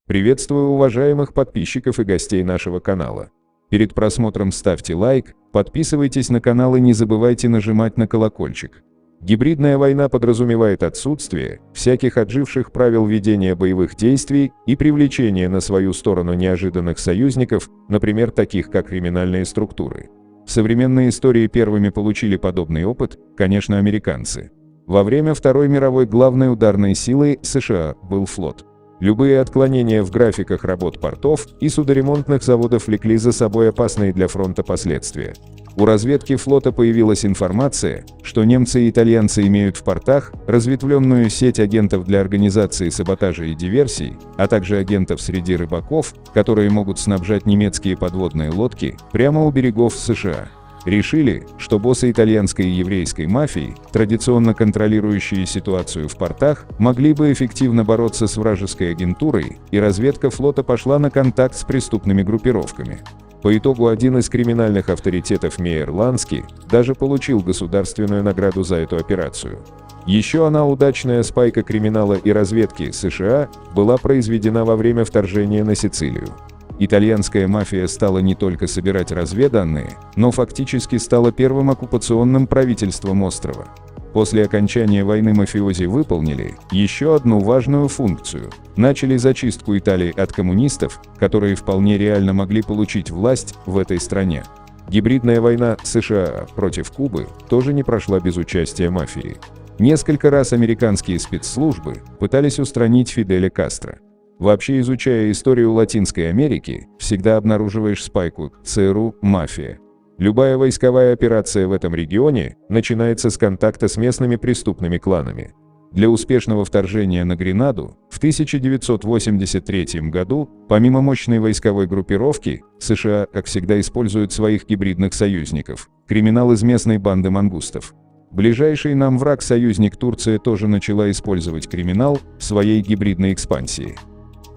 Приветствую уважаемых подписчиков и гостей нашего канала. Перед просмотром ставьте лайк, подписывайтесь на канал и не забывайте нажимать на колокольчик. Гибридная война подразумевает отсутствие всяких отживших правил ведения боевых действий и привлечения на свою сторону неожиданных союзников, например, таких как криминальные структуры. В современной истории первыми получили подобный опыт, конечно, американцы. Во время Второй мировой главной ударной силой США был флот. Любые отклонения в графиках работ портов и судоремонтных заводов влекли за собой опасные для фронта последствия. У разведки флота появилась информация, что немцы и итальянцы имеют в портах разветвленную сеть агентов для организации саботажа и диверсий, а также агентов среди рыбаков, которые могут снабжать немецкие подводные лодки прямо у берегов США. Решили, что боссы итальянской и еврейской мафии, традиционно контролирующие ситуацию в портах, могли бы эффективно бороться с вражеской агентурой, и разведка флота пошла на контакт с преступными группировками. По итогу один из криминальных авторитетов Мейер Лански даже получил государственную награду за эту операцию. Еще одна удачная спайка криминала и разведки США была произведена во время вторжения на Сицилию. Итальянская мафия стала не только собирать разведданные, но фактически стала первым оккупационным правительством острова. После окончания войны мафиози выполнили еще одну важную функцию – начали зачистку Италии от коммунистов, которые вполне реально могли получить власть в этой стране. Гибридная война США против Кубы тоже не прошла без участия мафии. Несколько раз американские спецслужбы пытались устранить Фиделя Кастро. Вообще, изучая историю Латинской Америки, всегда обнаруживаешь спайку ЦРУ «Мафия». Любая войсковая операция в этом регионе начинается с контакта с местными преступными кланами. Для успешного вторжения на Гренаду в 1983 году, помимо мощной войсковой группировки, США, как всегда, используют своих гибридных союзников – криминал из местной банды мангустов. Ближайший нам враг союзник Турция тоже начала использовать криминал в своей гибридной экспансии.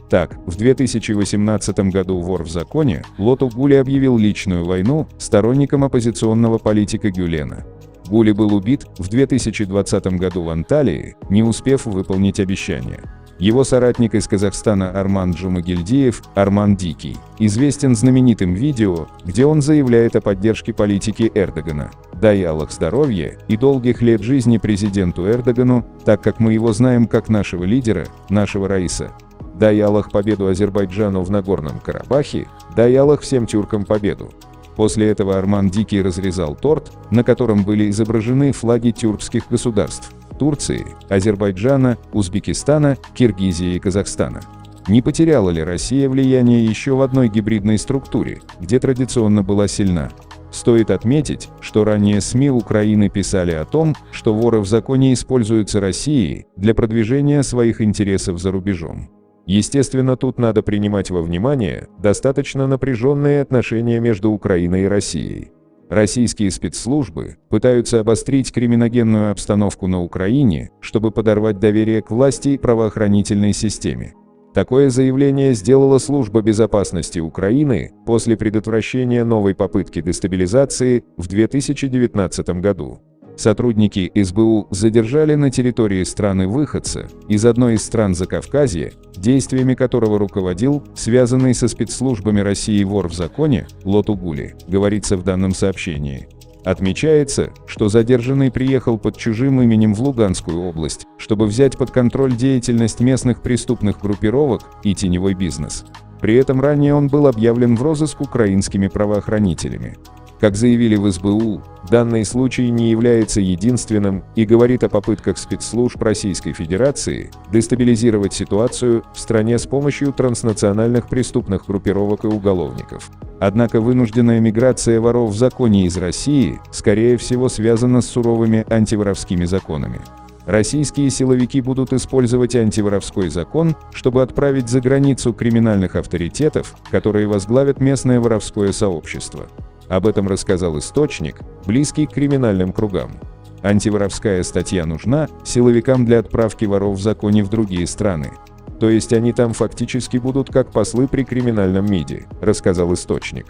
Так, в 2018 году вор в законе Лоту Гули объявил личную войну сторонникам оппозиционного политика Гюлена. Гули был убит в 2020 году в Анталии, не успев выполнить обещание. Его соратник из Казахстана Арман Джумагильдиев, Арман Дикий, известен знаменитым видео, где он заявляет о поддержке политики Эрдогана. Дай Аллах здоровья и долгих лет жизни президенту Эрдогану, так как мы его знаем как нашего лидера, нашего Раиса. Дай Аллах победу Азербайджану в Нагорном Карабахе, дай Аллах всем тюркам победу. После этого Арман Дикий разрезал торт, на котором были изображены флаги тюркских государств – Турции, Азербайджана, Узбекистана, Киргизии и Казахстана. Не потеряла ли Россия влияние еще в одной гибридной структуре, где традиционно была сильна? Стоит отметить, что ранее СМИ Украины писали о том, что воры в законе используются Россией для продвижения своих интересов за рубежом. Естественно, тут надо принимать во внимание достаточно напряженные отношения между Украиной и Россией. Российские спецслужбы пытаются обострить криминогенную обстановку на Украине, чтобы подорвать доверие к власти и правоохранительной системе. Такое заявление сделала Служба безопасности Украины после предотвращения новой попытки дестабилизации в 2019 году. Сотрудники СБУ задержали на территории страны выходца из одной из стран Закавказья, действиями которого руководил связанный со спецслужбами России вор в законе Лоту Гули, говорится в данном сообщении. Отмечается, что задержанный приехал под чужим именем в Луганскую область, чтобы взять под контроль деятельность местных преступных группировок и теневой бизнес. При этом ранее он был объявлен в розыск украинскими правоохранителями. Как заявили в СБУ, данный случай не является единственным и говорит о попытках спецслужб Российской Федерации дестабилизировать ситуацию в стране с помощью транснациональных преступных группировок и уголовников. Однако вынужденная миграция воров в законе из России, скорее всего, связана с суровыми антиворовскими законами. Российские силовики будут использовать антиворовской закон, чтобы отправить за границу криминальных авторитетов, которые возглавят местное воровское сообщество. Об этом рассказал источник, близкий к криминальным кругам. Антиворовская статья нужна силовикам для отправки воров в законе в другие страны. То есть они там фактически будут как послы при криминальном МИДе, рассказал источник.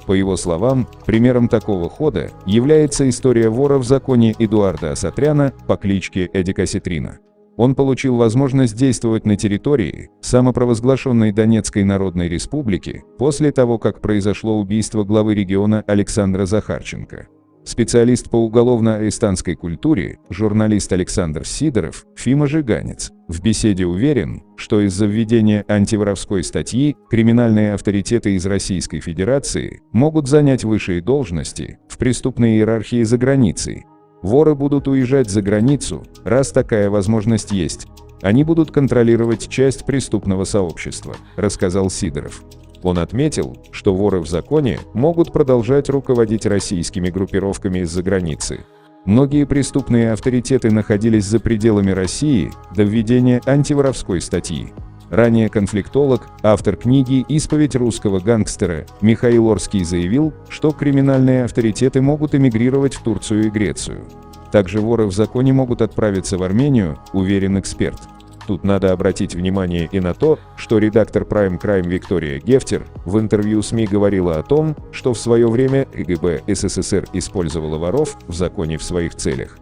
По его словам, примером такого хода является история вора в законе Эдуарда Асатряна по кличке Эдик Осетрина. Он получил возможность действовать на территории самопровозглашенной Донецкой Народной Республики после того, как произошло убийство главы региона Александра Захарченко. Специалист по уголовно-арестантской культуре, журналист Александр Сидоров, фиможиганец, в беседе уверен, что из-за введения антиворовской статьи криминальные авторитеты из Российской Федерации могут занять высшие должности в преступной иерархии за границей. Воры будут уезжать за границу, раз такая возможность есть. Они будут контролировать часть преступного сообщества, рассказал Сидоров. Он отметил, что воры в законе могут продолжать руководить российскими группировками из-за границы. Многие преступные авторитеты находились за пределами России до введения антиворовской статьи. Ранее конфликтолог, автор книги «Исповедь русского гангстера» Михаил Орский заявил, что криминальные авторитеты могут эмигрировать в Турцию и Грецию. Также воры в законе могут отправиться в Армению, уверен эксперт. Тут надо обратить внимание и на то, что редактор Prime Crime Виктория Гефтер в интервью СМИ говорила о том, что в свое время КГБ СССР использовала воров в законе в своих целях.